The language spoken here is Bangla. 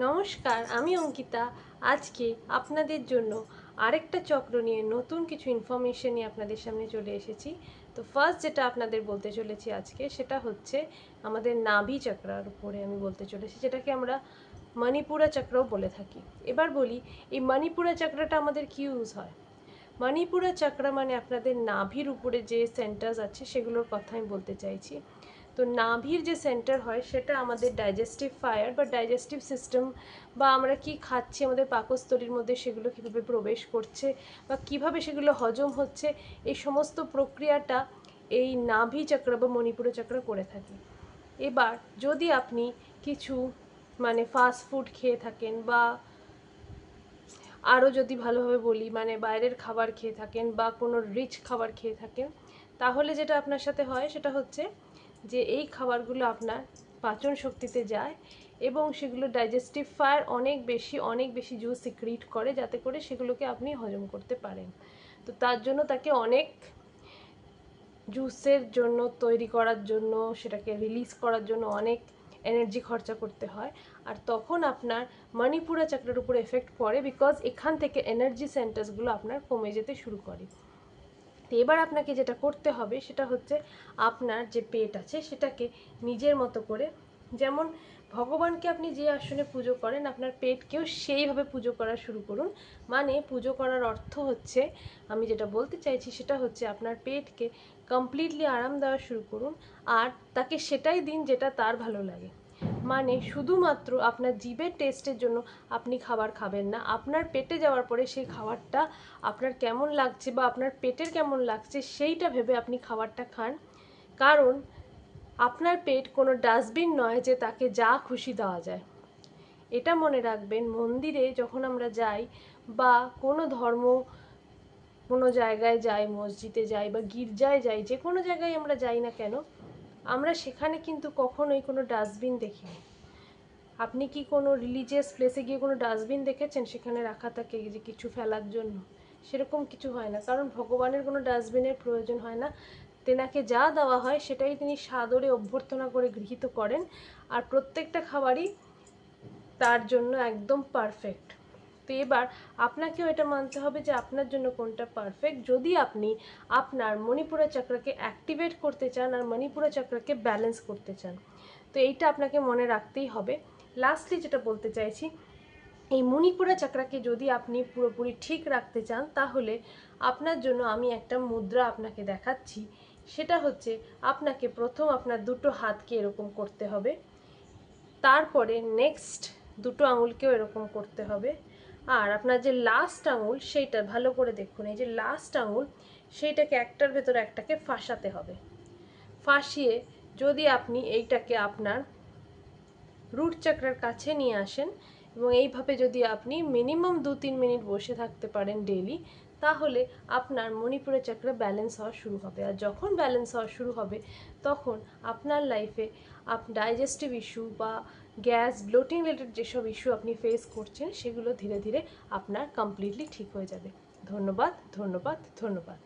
নমস্কার, আমি অঙ্কিতা। আজকে আপনাদের জন্য আরেকটা চক্র নিয়ে নতুন কিছু ইনফরমেশন নিয়ে আপনাদের সামনে চলে এসেছি। তো ফার্স্ট যেটা আপনাদের বলতে চলেছি আজকে, সেটা হচ্ছে আমাদের নাভি চক্রার উপরে আমি বলতে চলেছি, যেটাকে আমরা মণিপুরা চক্রও বলে থাকি। এবার বলি, এই মণিপুরা চক্রটা আমাদের কি ইউজ হয়। মণিপুরা চক্র মানে আপনাদের নাভির উপরে যে সেন্টার্স আছে সেগুলোর কথা আমি বলতে চাইছি। তো নাভির যে সেন্টার হয় সেটা আমাদের ডাইজেস্টিভ ফায়ার বা ডাইজেস্টিভ সিস্টেম, বা আমরা কি খাচ্ছি আমাদের পাকস্থলীর মধ্যে সেগুলো কীভাবে প্রবেশ করছে বা কিভাবে সেগুলো হজম হচ্ছে, এই সমস্ত প্রক্রিয়াটা এই নাভি চক্র বা মণিপুর চক্র করে থাকে। এবার যদি আপনি কিছু ফাস্ট ফুড খেয়ে থাকেন, বা আরও যদি ভালোভাবে বলি বাইরের খাবার খেয়ে থাকেন বা কোনো রিচ খাবার খেয়ে থাকেন, তাহলে যেটা আপনার সাথে হয় সেটা হচ্ছে যে এই খাবারগুলো আপনার পাচন শক্তিতে যায় এবং সেগুলো ডাইজেস্টিভ ফায়ার অনেক বেশি জুস সিক্রিট করে, যাতে করে সেগুলোকে আপনি হজম করতে পারেন। তো তার জন্য তাকে অনেক জুসের জন্য তৈরি করার জন্য, সেটাকে রিলিজ করার জন্য অনেক এনার্জি খরচা করতে হয়। আর তখন আপনার মণিপুরা চক্রের উপর এফেক্ট পড়ে, বিকজ এখান থেকে এনার্জি সেন্টার্সগুলো আপনার কমে যেতে শুরু করে। তো এবার আপনাকে যেটা করতে হবে সেটা হচ্ছে আপনার যে পেট আছে সেটাকে নিজের মতো করে, যেমন ভগবানকে আপনি যে আসনে পুজো করেন আপনার পেটকেও সেইভাবে পুজো করা শুরু করুন। পুজো করার অর্থ হচ্ছে, আমি যেটা বলতে চাইছি সেটা হচ্ছে আপনার পেটকে কমপ্লিটলি আরাম দেওয়া শুরু করুন, আর তাকে সেটাই দিন যেটা তার ভালো লাগে। শুধুমাত্র আপনার জিভের টেস্টের জন্য আপনি খাবার খাবেন না। আপনার পেটে যাওয়ার পরে সেই খাবারটা আপনার কেমন লাগছে বা আপনার পেটের কেমন লাগছে সেইটা ভেবে আপনি খাবারটা খান। কারণ আপনার পেট কোনো ডাস্টবিন নয় যে তাকে যা খুশি দেওয়া যায়। এটা মনে রাখবেন, মন্দিরে যখন আমরা যাই বা কোনো জায়গায় যাই, মসজিদে যাই বা গির্জায় যাই, যে কোনো জায়গায় আমরা যাই না কেন, আমরা সেখানে কিন্তু কখনোই কোনো ডাস্টবিন দেখি না। আপনি কি কোনো রিলিজিয়াস প্লেসে গিয়ে কোনো ডাস্টবিন দেখেছেন সেখানে রাখা থাকে যে কিছু ফেলার জন্য? সেরকম কিছু হয় না, কারণ ভগবানের কোনো ডাস্টবিনের প্রয়োজন হয় না। তেনাকে যা দেওয়া হয় সেটাই তিনি সাদরে অভ্যর্থনা করে গৃহীত করেন, আর প্রত্যেকটা খাবারই তার জন্য একদম পারফেক্ট। তো এবার আপনাকেও এটা মানতে হবে যে আপনার জন্য কোনটা পারফেক্ট, যদি আপনি আপনার মণিপুরা চক্রকে অ্যাক্টিভেট করতে চান আর মণিপুরা চক্রকে ব্যালেন্স করতে চান। তো এইটা আপনাকে মনে রাখতেই হবে। লাস্টলি যেটা বলতে চাইছি, এই মণিপুরা চক্রকে যদি আপনি পুরোপুরি ঠিক রাখতে চান, তাহলে আপনার জন্য আমি একটা মুদ্রা আপনাকে দেখাচ্ছি। সেটা হচ্ছে, আপনাকে প্রথম আপনার দুটো হাতকে এরকম করতে হবে, তারপরে নেক্সট দুটো আঙুলকেও এরকম করতে হবে, আর আপনার যে লাস্ট আঙুল সেইটা ভালো করে দেখুন, এই যে লাস্ট আঙুল সেইটাকে একটার ভেতর একটাকে ফাঁসাতে হবে। ফাঁসিয়ে যদি আপনি এইটাকে আপনার রুট চক্রের কাছে নিয়ে আসেন এবং এইভাবে যদি আপনি মিনিমাম 2-3 মিনিট বসে থাকতে পারেন ডেইলি, তাহলে আপনার মণিপুরা চক্র ব্যালেন্স হওয়া শুরু হবে। আর যখন ব্যালেন্স হওয়া শুরু হবে, তখন আপনার লাইফে ডাইজেস্টিভ ইস্যু বা গ্যাস ব্লোটিং রিলেটেড যেসব ইস্যু আপনি ফেস করছেন সেগুলো ধীরে ধীরে আপনার কমপ্লিটলি ঠিক হয়ে যাবে। ধন্যবাদ, ধন্যবাদ, ধন্যবাদ।